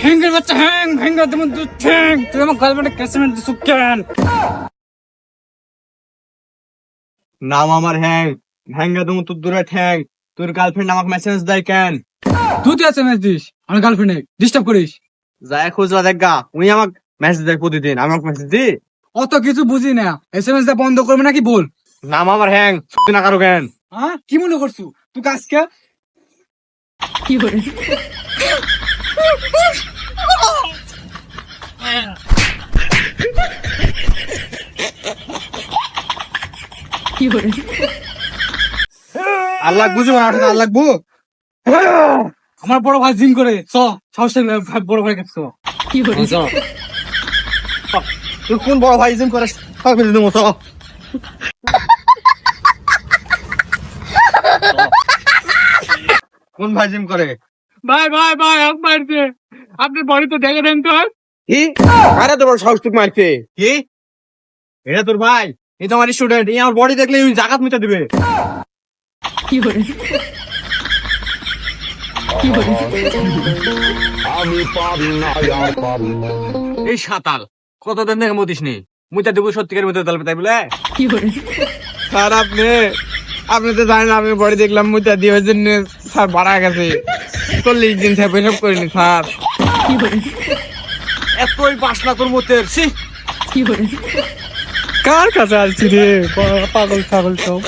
হ্যাঙ্গের বাচ্চা হ্যাঙ্গার তোমার দুধ ঠ্যাং, তুই আমার গার্লফ্রেন্ডে ক্যাসমেন্ট দিছু কেন? নাম আমার হ্যাঙ্গা তুমি তোর দূরে ঠ্যাং। তোর গার্লফ্রেন্ড আমাকে মেসেজ দেয় কেন? তুই তো এসএমএস দিস আমার গার্লফ্রেন্ডে ডিস্টার্ব করিস। যায় খুঁজবা দেখা, উনি আমাকে মেসেজ দেয় প্রতিদিন, আমি আমাকে মেসেজ দিই? অত কিছু বুঝি না, এসএমএস দা বন্ধ করবে নাকি বল। নাম আমার তুই না কারো কেন? হ্যাঁ কি মনে করছু তুই কাজকে? আর লাগবো যে আর লাগবো। আমার বড় ভাই জিম করে সাহস থাকলে বড় ভাই কাছে তুই কোন বড় ভাই জিম করে কোন ভাই জিম করে? ভাই ভাই ভাই মারছে, আপনার বাড়িতে দেখে দেন তো। কি আরে তোর সাহস তুই মারছে? কি এটা তোর ভাই? এই তো আমার স্টুডেন্ট, এই আমার বডি দেখলে জাকাত মিটা দিবে। এই সাতাল কতদিন থেকে মতিস নি, মুইটা দেবো সত্যিকার মতো তালবে তাই বলে? স্যার আপনি তো জানেন আমি বডি দেখলাম মুইটা দিয়ে ওই জন্য স্যার বাড়া গেছে 40 দিন থেকে পেশাব করিনি স্যার। এতই বাসনা তোর মতে কার কাছে আসছি রে পাগল ছাগল সব।